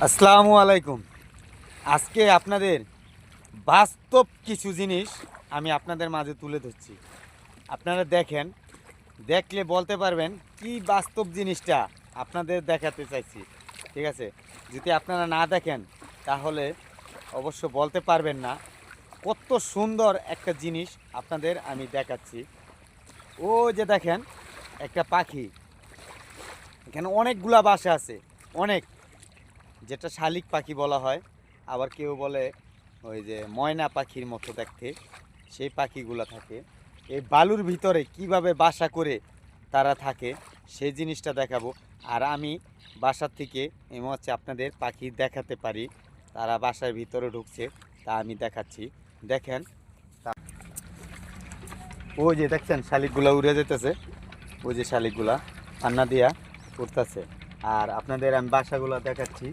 আসসালামু আলাইকুম। আজকে আপনাদের বাস্তব কিছু জিনিস আমি আপনাদের মাঝে তুলে ধরছি। আপনারা দেখেন, দেখলে বলতে পারবেন কি বাস্তব জিনিসটা আপনাদের দেখাতে চাইছি। ঠিক আছে, যদি আপনারা না দেখেন তাহলে অবশ্য বলতে পারবেন না কত সুন্দর একটা জিনিস আপনাদের আমি দেখাচ্ছি। ও যে দেখেন একটা পাখি, এখানে অনেকগুলা বাসা আছে, অনেক, যেটা শালিক পাখি বলা হয়, আবার কেউ বলে ওই যে ময়না পাখির মতো দেখতে, সেই পাখিগুলো থাকে এই বালুর ভিতরে কিভাবে বাসা করে তারা থাকে সেই জিনিসটা দেখাবো। আর আমি বাসার থেকে এমন হচ্ছে আপনাদের পাখি দেখাতে পারি, তারা বাসার ভিতরে ঢুকছে, তা আমি দেখাচ্ছি। দেখেন, ওই যে দেখছেন শালিকগুলা উড়ে যেতেছে, ওই যে শালিকগুলা পান্না দিয়া উঠতেছে। আর আপনাদের আমি বাসাগুলো দেখাচ্ছি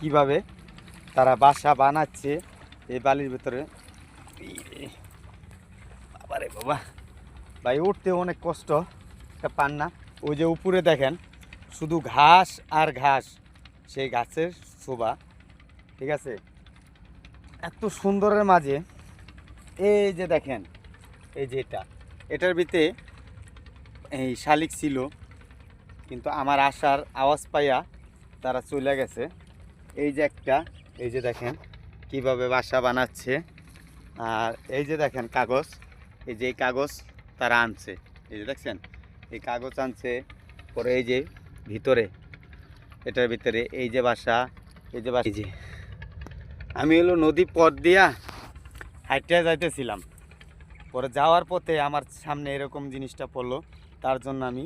কিভাবে তারা বাসা বানাচ্ছে এই বালির ভিতরে। বাবারে বাবা, ভাই উঠতে অনেক কষ্ট, একটা পান্না। ওই যে উপরে দেখেন শুধু ঘাস আর ঘাস, সেই গাছের শোভা। ঠিক আছে, এত সুন্দরের মাঝে এই যে দেখেন, এই যে এটার ভিতরে এই শালিক ছিল, কিন্তু আমার আসার আওয়াজ পাইয়া তারা চলে গেছে। এই যে একটা, এই যে দেখেন কিভাবে বাসা বানাচ্ছে। আর এই যে দেখেন কাগজ, এই যে কাগজ তারা আনছে, এই যে দেখছেন এই কাগজ আনছে। পরে এই যে ভিতরে, এটার ভিতরে এই যে বাসা, এই যে বাসা। এই যে আমি হলো নদী পথ দিয়া হাইটে যাইতেছিলাম, পরে যাওয়ার পথে আমার সামনে এরকম জিনিসটা পড়লো, তার জন্য আমি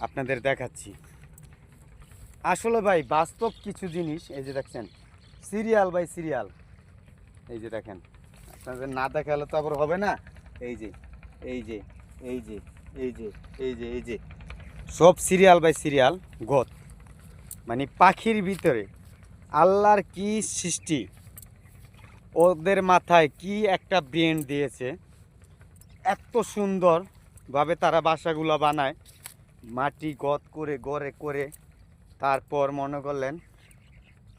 আপনাদের দেখাচ্ছি। আসলে ভাই বাস্তব কিছু জিনিস, এই যে দেখছেন সিরিয়াল বাই সিরিয়াল, এই যে দেখেন, আপনাদের না দেখালে তো আবার হবে না। এই যে এই যে এই যে এই যে এই যে এই যে সব সিরিয়াল বাই সিরিয়াল গত, মানে পাখির ভিতরে আল্লাহর কি সৃষ্টি, ওদের মাথায় কি একটা ব্রেন দিয়েছে, এত সুন্দরভাবে তারা বাসাগুলো বানায়, মাটি গত করে গড়ে করে তারপর মনে করলেন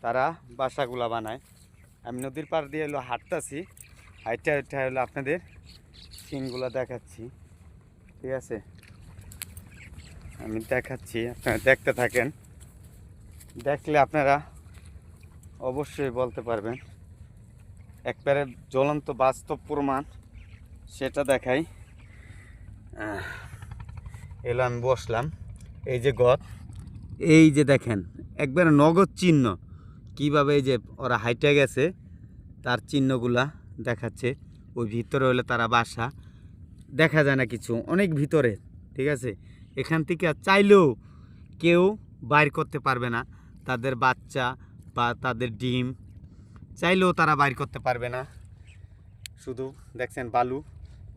তারা বাসাগুলো বানায়। আমি নদীর পাড় দিয়ে হলো হাঁটতেছি, হাইটা হাইটা হলো আপনাদের সিনগুলো দেখাচ্ছি। ঠিক আছে, আমি দেখাচ্ছি, আপনারা দেখতে থাকেন, দেখলে আপনারা অবশ্যই বলতে পারবেন। একবারে জ্বলন্ত বাস্তব প্রমাণ সেটা দেখাই। এলো আমি বসলাম, এই যে গদ, এই যে দেখেন একবারে নগদ চিহ্ন, কিভাবে এই যে ওরা হাইটে গেছে তার চিহ্নগুলা দেখাচ্ছে। ওই ভিতরে হলে তারা বাসা, দেখা যায় না কিছু, অনেক ভিতরে। ঠিক আছে, এখান থেকে চাইলেও কেউ বাইর করতে পারবে না তাদের বাচ্চা বা তাদের ডিম, চাইলেও তারা বাইর করতে পারবে না। শুধু দেখছেন বালু,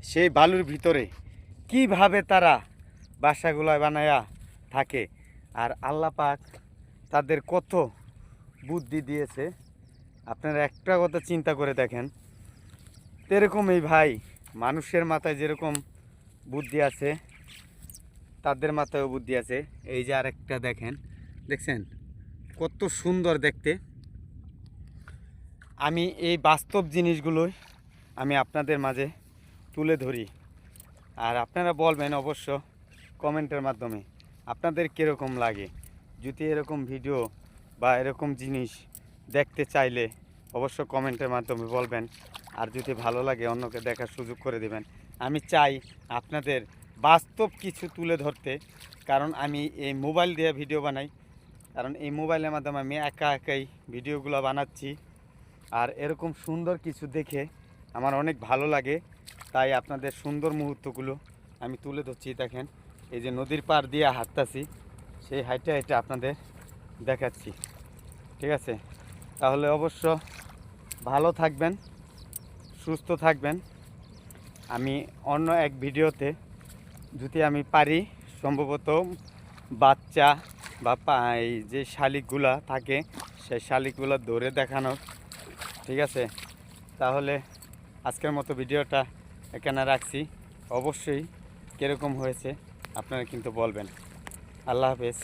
সেই বালুর ভিতরে কিভাবে তারা বাসাগুলো বানায়া থাকে। আর আল্লাহ পাক তাদের কত বুদ্ধি দিয়েছে, আপনারা একটা কথা চিন্তা করে দেখেন। এরকমই ভাই মানুষের মাথায় যেরকম বুদ্ধি আছে, তাদের মাথায়ও বুদ্ধি আছে। এই যে আরেকটা দেখেন, দেখছেন কত সুন্দর দেখতে। আমি এই বাস্তব জিনিসগুলোই আমি আপনাদের মাঝে তুলে ধরি, আর আপনারা বলবেন অবশ্য কমেন্টের মাধ্যমে আপনাদের কীরকম লাগে। যদি এরকম ভিডিও বা এরকম জিনিস দেখতে চাইলে অবশ্য কমেন্টের মাধ্যমে বলবেন, আর যদি ভালো লাগে অন্যকে দেখার সুযোগ করে দেবেন। আমি চাই আপনাদের বাস্তব কিছু তুলে ধরতে, কারণ আমি এই মোবাইল দিয়ে ভিডিও বানাই, কারণ এই মোবাইলের মাধ্যমে আমি একা একাই ভিডিওগুলো বানাচ্ছি। আর এরকম সুন্দর কিছু দেখে আমার অনেক ভালো লাগে, তাই আপনাদের সুন্দর মুহূর্তগুলো আমি তুলে ধরছি। দেখেন এই যে নদীর পাড় দিয়ে হাঁটতাছি, সেই হাইটে হাইটে আপনাদের দেখাচ্ছি। ঠিক আছে, তাহলে অবশ্য ভালো থাকবেন, সুস্থ থাকবেন। আমি অন্য এক ভিডিওতে যদি আমি পারি সম্ভবত বাচ্চা বা এই যে শালিকগুলা থাকে সেই শালিকগুলো ধরে দেখানোর। ঠিক আছে, তাহলে আজকের মতো ভিডিওটা এখানে রাখছি। অবশ্যই কীরকম হয়েছে আপনারা কিন্তু বলবেন। আল্লাহ হাফেজ।